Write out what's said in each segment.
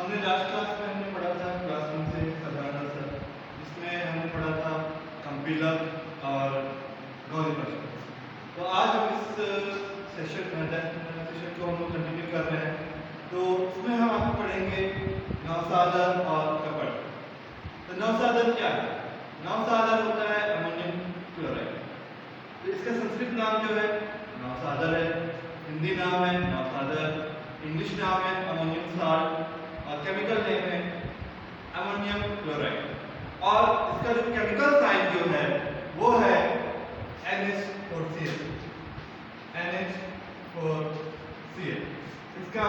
हमने last class में हमने पढ़ा था क्लास 1 से साधारण सर, जिसमें हमने पढ़ा था कंपीलर और गौरी प्रश्न। तो आज हम इस सेशन को हम लोग कंटिन्यू कर रहे हैं। तो इसमें हम आपको पढ़ेंगे नवसाधन और कपट। तो नवसाधन क्या है? नवसाधन होता है अमोनियम क्लोराइड। तो इसका संस्कृत नाम जो है नवसाधन है, हिंदी नाम है नवसाधन, इंग्लिश नाम है अमोनियम साल्ट और केमिकल नेम है अमोनियम क्लोराइड। और इसका जो केमिकल साइन जो है वो है NH4Cl। NH4Cl इसका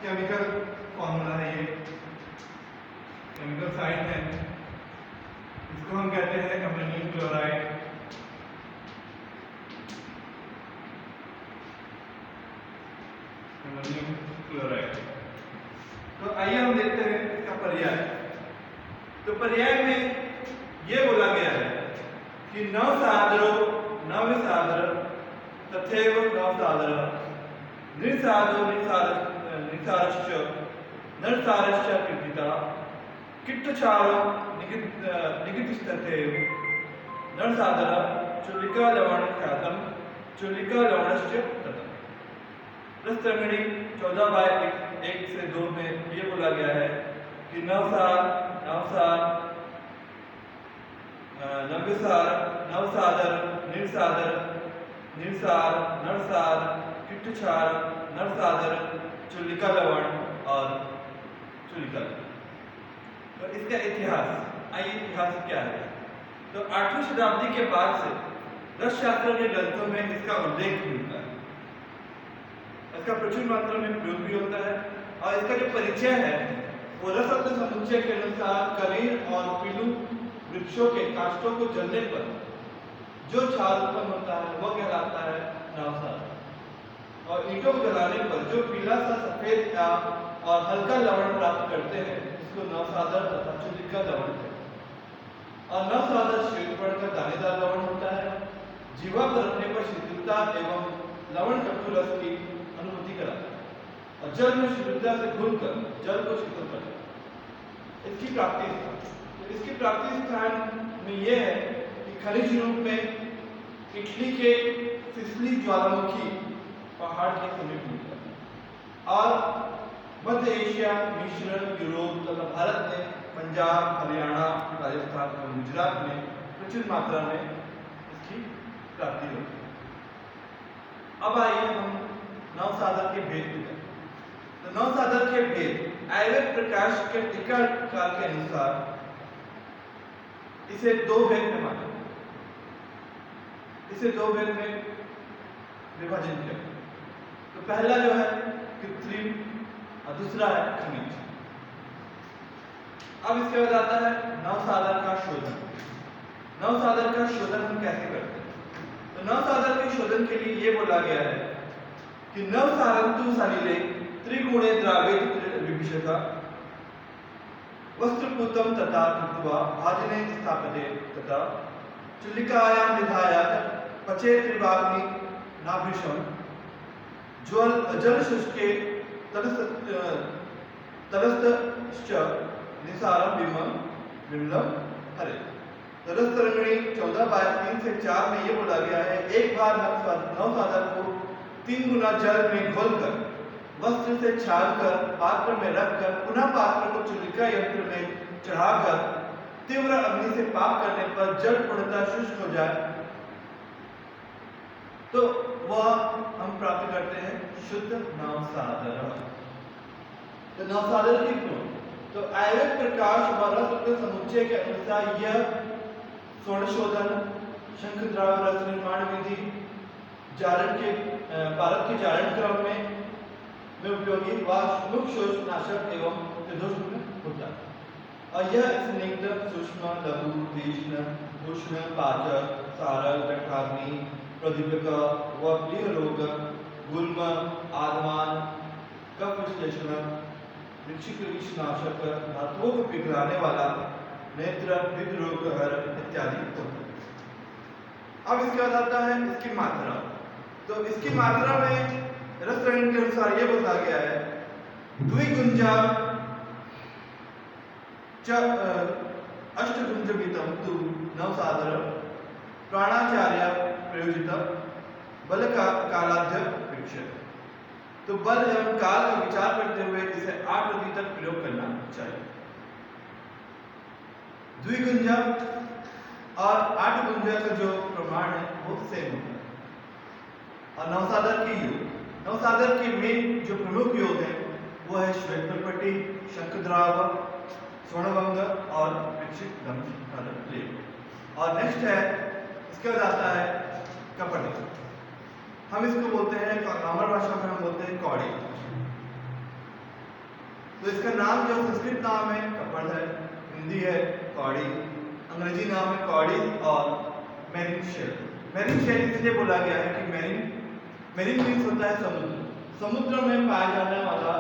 केमिकल फॉर्मूला है, ये केमिकल साइन है। इसको हम कहते हैं अमोनियम क्लोराइड। Ammonium chloride. तो आइए हम देखते हैं इसका पर्याय। तो पर्याय में यह बोला गया है कि नवसाधरो नवसाधर तथैव नवसाधर निर्साधो निसारश्च नरसारश्च कृतिता किट्टचारो निगितस्तथैव नरसाधर चुलिका लवण ख्यातम चुलिका लवणश्च तथा। प्रस्तरमणि 14/1 से 2 में ये बोला गया है कि नवसार नव्यसार नवसाधर निर्साधर निर्सार नरसार किट्टचार नरसाधर चुलिका लवण और चुलिका लवण। तो इसका इतिहास, आइए इतिहास क्या है। तो 8वीं शताब्दी के बाद से रस शास्त्र के ग्रंथों में इसका उल्लेख मिलता है, इसका प्रचुर मात्रा में प्रयोग भी होता है। और इसका जो परिचय है वो रसशब्द समुच्चय के अनुसार कलील और पीलू वृक्षों के काष्ठों को जलने पर जो छाल उत्पन्न होता है वह कहलाता है नवसार। और ईंटों को जलाने पर जो पीला सा सफेद और हल्का लवण प्राप्त करते हैं इसको नवसाधर तथा चुलिका लवण कहते हैं। और नवसाधर श्वेतवर्ण का दानेदार लवण होता है, जीवा पर रखने पर शीतलता एवं लवण कटु रस की अनुभूति कराता है और जल में शीतलता से घुलकर जल को शीतल करता है। इसकी प्राप्ति स्थान, तो इसकी प्राप्ति स्थान में यह है कि खनिज रूप में इटली के सिसली ज्वालामुखी पहाड़ के समीप मिलता है और मध्य एशिया, मिश्र, यूरोप तथा भारत में पंजाब, हरियाणा, राजस्थान और गुजरात में प्रचुर मात्रा में इसकी प्राप्ति होती है। अब आइए हम नवसाधन के भेद को देखें। तो नवसाधन के भेद आयुर्वेद प्रकाश के टीकाकार के अनुसार इसे 2 भेद में माना, इसे 2 भेद में विभाजन किया। तो पहला जो है कृत्रिम और दूसरा है खनिज। अब इसके बाद आता है नवसाधन का शोधन। नवसाधन का शोधन हम कैसे करते हैं? तो नवसाधन के शोधन के लिए ये बोला गया है कि नवसारंतु सलिले त्रिगुणे द्रावेत विभिषका वस्त्रपूतम तथा कृत्वा भाजने स्थापते तथा चुलिकायां निधाय पचे त्रिवाग्नि नाभृशम जल शुष्के तलस्तश्च निसारम विमलम हरे। तरस्तरंगणी 14/3 से 4 में ये बोला गया है एक बार नवसाधन को 3 गुना जल में घोलकर वस्त्र से छानकर पात्र में रखकर पुनः पात्र को चुलिका यंत्र में चढ़ाकर तीव्र अग्नि से पाक करने पर जल पूर्णतः शुष्क हो जाए तो वह हम प्राप्त करते हैं शुद्ध नवसाधन। तो नवसाधन की गुण, तो आयुर्वेद प्रकाश व रस समुच्चय के अनुसार यह स्वर्णशोधन, शंखद्राव रस निर्माण विधि, जारण के भारत के जारण क्रम में उपयोगी व शोषनाशक एवं त्रिदोष में होता है। और यह स्निग्ध, सूक्ष्म, लघु, तीक्ष्ण, उष्ण, पाचक, सारक, जठराग्नि, प्रदीपक व प्रिय रोग, गुल्म, आदमान, कफ विश्लेषण, विषनाशक, धातुओं को पिघलाने वाला, नेत्र हृदरोग इत्यादि होते हैं। अब इसके बाद आता है इसकी मात्रा। तो इसकी मात्रा में रस के अनुसार यह बोला गया है द्विगुंजा अष्टगुंजगीतं तु नवसादर प्राणाचार्य प्रयोजित बल का कालाध्य वृक्ष। तो बल एवं काल का विचार करते हुए इसे 8 रति तक प्रयोग करना चाहिए। द्विगुंजा और 8 गुंजा का जो प्रमाण है वो सेम होता है। और नवसादर की योग, नवसादर के मेन जो प्रमुख योग है वो है श्वेत परपटी, शंखद्राव, स्वर्णभंग और वृश्चिक दंश। और नेक्स्ट है, इसके बाद आता है कपट। हम इसको बोलते हैं, कॉमन भाषा में हम बोलते हैं कौड़ी। तो इसका नाम जो संस्कृत नाम है कपट है, हिंदी है कौड़ी, अंग्रेजी नाम है कौड़ी और मेरिन शेल। मेरिन शेल इसलिए बोला गया है कि मेरिन मीन्स होता है समुद्र। समुद्र में पाया जाने वाला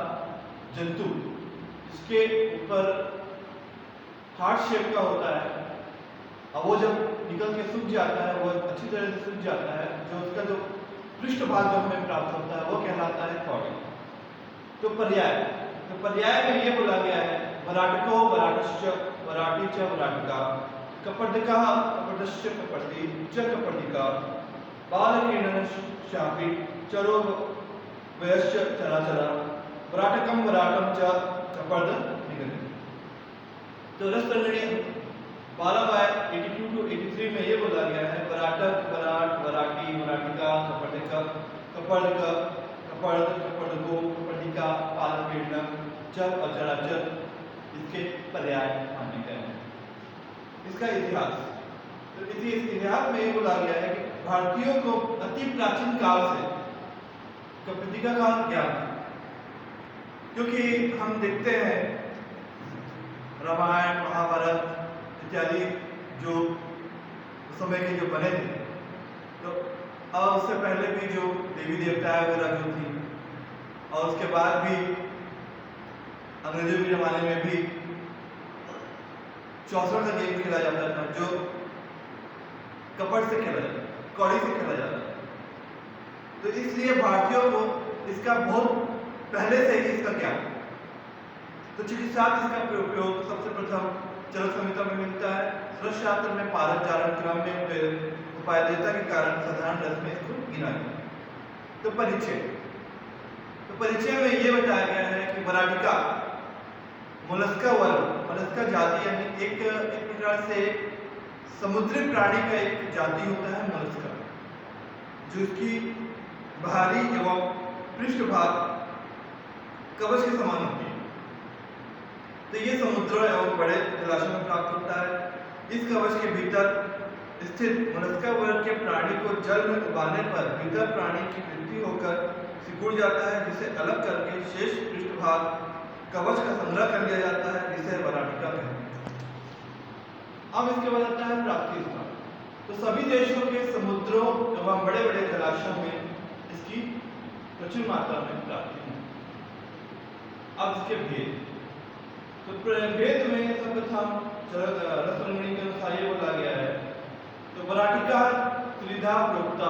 जंतु इसके ऊपर हार्ट शेप का होता है और वो जब निकल के सूख जाता है, वो अच्छी तरह से सूख जाता है, जो उसका जो पृष्ठ भाग जो हमें प्राप्त होता है वो कहलाता है कौड़ी। तो पर्याय में ये बोला गया है वराटको वराटश्च वराटी च वराटिका कपटिका कपटश्च कपटी च कपटिका बालकीर्णशापि चरो वयश्च चराचरा वराटकम वराटम च कपर्द निगति। तो रसतंगड़ी 12/82 to 83 में ये बोला गया है वराटक, वराट, वराटी, वराटिका, कपटिका, कपर्दक, कपर्द, कपर्दको, कपर्दिका, बालकीर्ण, चर और चराचर इसके पर्याय माने गए हैं। इसका इतिहास, तो इस इतिहास में ये बोला गया है कि भारतीयों को अति प्राचीन काल से कपर्दिका का ज्ञान है, क्योंकि हम देखते हैं रामायण, महाभारत इत्यादि जो समय के जो बने थे, तो और उससे पहले भी जो देवी देवता वगैरह जो थी, और उसके बाद भी अंग्रेजों के जमाने में भी चौसर का गेम खेला जाता था जो कपट से खेला जाता, कौड़ी से खेला जाता। तो इसलिए भारतीयों को इसका बहुत पहले से ही इसका ज्ञान। तो चिकित्सार्थ इसका प्रयोग सबसे प्रथम चरक संहिता में मिलता है। शास्त्र में पारद चारण क्रम में उपायदेयता के कारण साधारण रस में इसको गिना गया। तो परिचय में ये बताया गया है कि वराटिका मोलस्का वर्ग, मोलस्का जाति, यानी एक प्रकार से समुद्री प्राणी का एक जाति होता है मोलस्का, जिसकी बाहरी एवं पृष्ठभाग कवच के समान होती है। तो ये समुद्र एवं बड़े जलाशयों में प्राप्त होता है। इस कवच के भीतर स्थित मोलस्का वर्ग के प्राणी को जल में उबालने पर भीतर प्राणी की मृत्यु होकर सिकुड़ जाता है, जिसे अलग करके शेष पृष्ठभाग कवच का संग्रह कर लिया जाता है, जिसे वराटिका कहते हैं। अब इसके बाद आता है प्राप्ति स्थान। तो सभी देशों के समुद्रों एवं बड़े बड़े जलाशयों में इसकी प्रचुर मात्रा में प्राप्ति है। अब इसके भेद, तो भेद में सर्वप्रथम रसरंगणी के अनुसार ये बोला गया है। तो वराटिका त्रिधा प्रोक्ता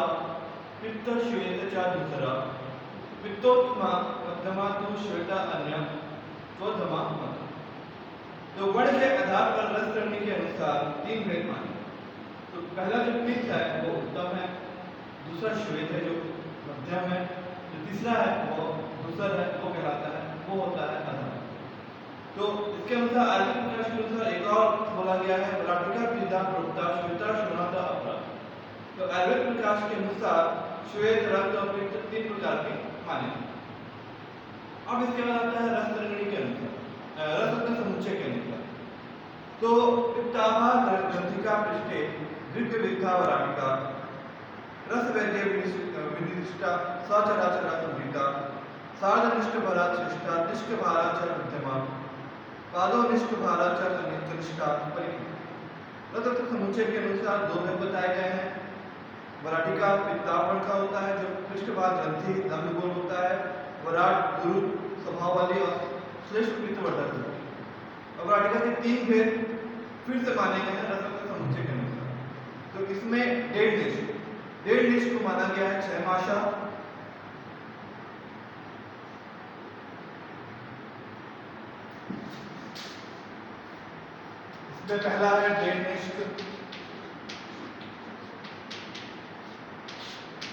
पित्त श्वेत च दूसरा पित्तोत्तमा मध्यमा तु श्वेता अन्य चौधमा मध्य। तो वर्ण के आधार पर रसरंगणी के अनुसार 3 भेद माने। तो पहला जो पित्त है वो उत्तम है, दूसरा श्वेत है जो मध्यम है, जो तीसरा है वो दूसरा है वो कहलाता है, वो होता है अधम। तो इसके अनुसार आर्थिक प्रकाश के अनुसार एक और बोला गया है वराटिका त्रिधा प्रोक्ता श्वेता श्वेता अपरा। तो आयुर्वेद प्रकाश के अनुसार श्वेत, रक्त और पित्त 3 प्रकार के माने। अब इसके बाद आता है रसरंगणी के अनुसार, रसरत्न समुच्चय के अनुसार। तो पित्ताभा ग्रंथिका पृष्ठे दिव्य विद्या वराटिका रस वैद्य विनिष्ठा सचराचरा संहिता सार्धनिष्ठ भरा श्रेष्ठा निष्ठ भारा च मध्यमा पादो निष्ठ भारा च कनिष्ठा परिहिता। रसरत्न समुच्चय के अनुसार 2 भेद बताए गए हैं। वराटिका पित्तावर्ण का होता है, जो पृष्ठभाग ग्रंथि दम्भगोल होता है। वराट गुरु स्वभाव वाली और श्रेष्ठ पित्तवर्धक होती है। अब वराटिका के 3 भेद फिर से माने गए हैं रसरत्न समुच्चय के अनुसार। तो इसमें 1.5 निष्ठ को माना गया है 6 माशा, इसमें पहला है डेनिश्क,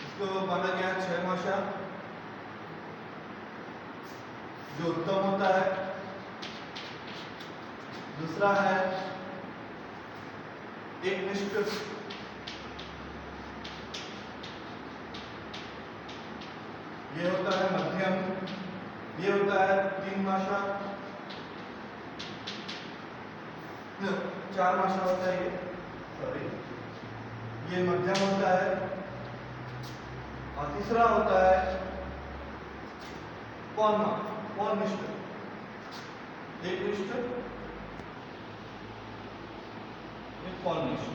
इसको माना गया 6 माशा जो उत्तम होता है। दूसरा है एकनिष्ठ, ये होता है मध्यम, ये होता है 3 माशा, 4 माशा होता है ये, सॉरी, ये मध्यम होता है। और तीसरा होता है पौनिष्ठ, एकनिष्ठ, पौनिष्ठ।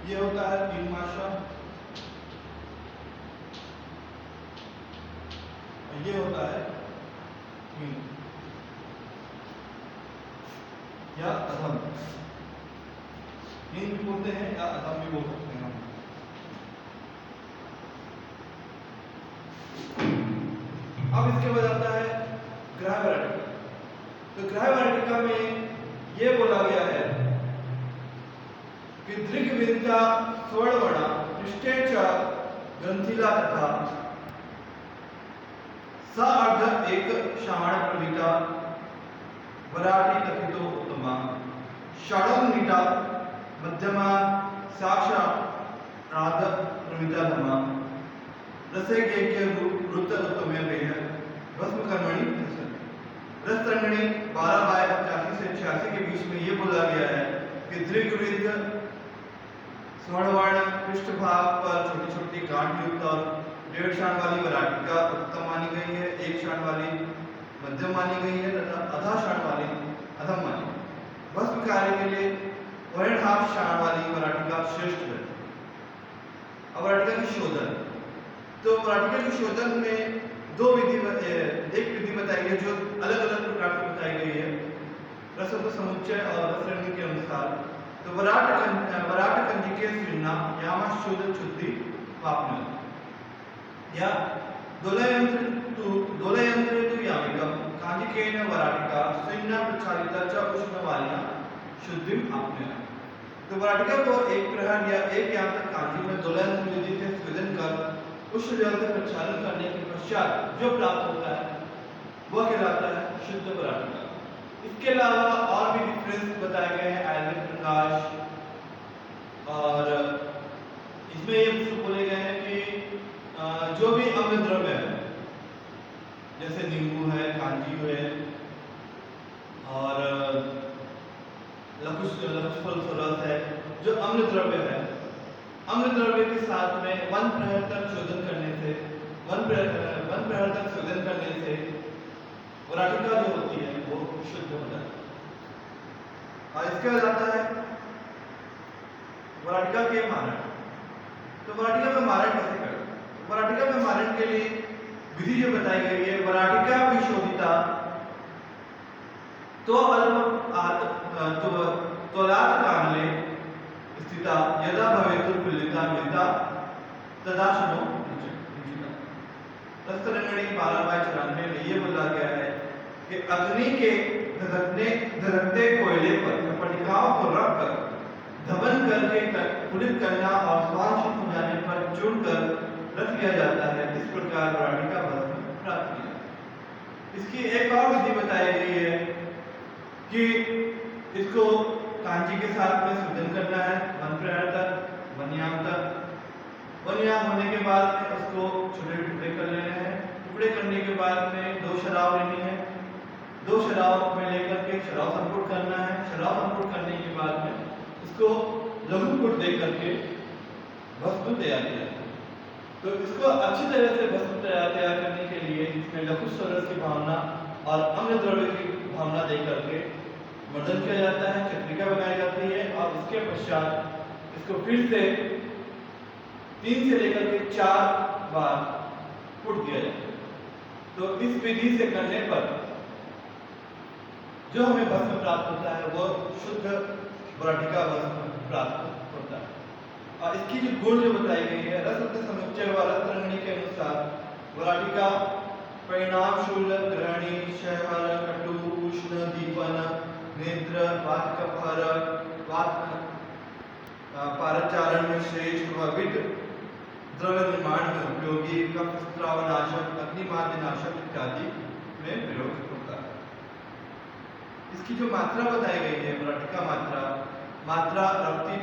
ये होता है 3 माशा, ये होता है या अधम, हीन भी बोलते हैं या अधम भी बोल सकते हैं हम। अब इसके बाद आता है ग्राह्य वराटिका। तो ग्राह्य वराटिका में ये बोला गया है कि दृग्विंता स्वर्णवर्णा पृष्ठे च ग्रंथिला तथा सार्ध एक शाण प्रविता वराटी कथितो उत्तमा षडंगिता मध्यमा साक्षा राध प्रविता धमा रसे के वृत्त उत्तमे वेह भस्म कर्मणि रस तरंगणी 12/85 से 86 के बीच में ये बोला गया है कि दृग्विंत स्वर्णवर्ण पृष्ठभाग पर छोटी छोटी गांठ युक्त और 1.5 शाण वाली वराटिका उत्तम मानी गई है, 1 शाण वाली मध्यम मानी गई है तथा आधा शाण वाली अधम मानी। भस्म कार्य के लिए 1.5 शाण वाली वराटिका श्रेष्ठ है। अब वराटिका की शोधन, तो वराटिका की शोधन में एक विधि बताई गई है जो अलग अलग प्रकार से बताई गई है रसत्व समुच्चय और रसरंग के अनुसार। तो वराट कंजिके स्विन्ना यामा शोधन शुद्धि वापन या दोलयंत्र तु यामिकम कांजिकेन वराटिका स्विन्ना प्रचारिता च उष्णवालिना शुद्धिम आपने। तो वराटिका को एक प्रहर या एक याम तक कांजी में दोलयंत्र विधि से स्वेदन कर उष्ण जल से प्रक्षालन करने के पश्चात जो प्राप्त होता है वह कहलाता है शुद्ध वराटिका। इसके अलावा और भी डिफरेंस बताए गए हैं आयनिक प्रकाश, और इसमें ये बोले गए हैं कि जो भी अम्ल द्रव्य है जैसे नींबू है, कांजी है और लकुशफल रस है, जो अम्ल द्रव्य है, अम्ल द्रव्य के साथ में 1 प्रहर तक शोधन करने से वराटिका जो होती है वो शुद्ध हो जाती है। और इसके बाद आता है वराटिका के मारण। तो वराटिका का मारण कैसे करें? वराटिका के मारण के लिए विधि जो बताई गई है, वराटिका विशोधिता तो त्वलात् काले स्थिता यदा भवेतु फुल्लिता मृता तदा शुनो निचिता। रसरंगणी 12/94 में ये बोला गया है कि अग्नि के धधकते कोयले पर पटिकाओं को रखकर धवन करके पुलित करना और स्वांश हो जाने पर चूर्ण कर रख दिया जाता है। इस प्रकार वराटिका भस्म प्राप्त किया। इसकी एक और विधि बताई गई है कि इसको कांजी के साथ में शोधन करना है 1 प्रहर तक, 1 याम तक। 1 याम होने के बाद में उसको छोटे टुकड़े कर लेने हैं। टुकड़े करने के बाद में 2 शराब लेनी है, 2 शराब में लेकर के शराब संपुट करना है। शराब संपुट करने के बाद में इसको लघुपुट दे करके भस्म तैयार किया जाता है। तो इसको अच्छी तरह से भस्म तैयार करने के लिए इसमें लघु सरस की भावना और अम्ल द्रव्य की भावना दे करके मर्दन किया जाता है, चक्रिका बनाई जाती है और इसके पश्चात इसको फिर से 3 से लेकर के 4 बार पुट दिया जाता है। तो इस विधि से करने पर जो हमें भस्म प्राप्त होता है वो शुद्ध वराटिका भस्म प्राप्त होता है। और इसकी जो गुण जो बताई गई है रसत्व समुच्चय व रसरंगणी के अनुसार वराटिका परिणाम शूल ग्रहणी क्षयहर कटु उष्ण दीपन नेत्र वात कफहर वात पारचारण में श्रेष्ठ व विद द्रव्य निर्माण में उपयोगी कफ स्त्रावनाशक अग्निमाद्यनाशक इत्यादि में प्रयोग होता है। इसकी जो मात्रा बताई गई है मराठिका मात्रा रक्ति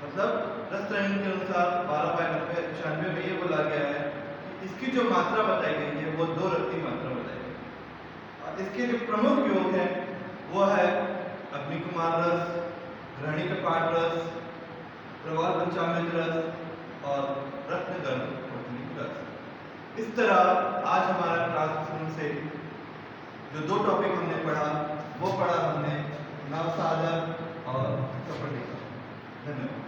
मतलब रस त्रयण के अनुसार 12/90 में ये बोला गया है कि इसकी जो मात्रा बताई गई है वो 2 रक्ति मात्रा बताई गई है। और इसके जो प्रमुख योग है वो है अग्निकुमार रस, ग्रहणी कपाट रस, प्रवाल पंचामृत रस और रत्नगर्भ रस। इस तरह आज हमारा क्लास से जो 2 टॉपिक हमने पढ़ा वो पढ़ा हमने नवसाधन और कपटिका। धन्यवाद।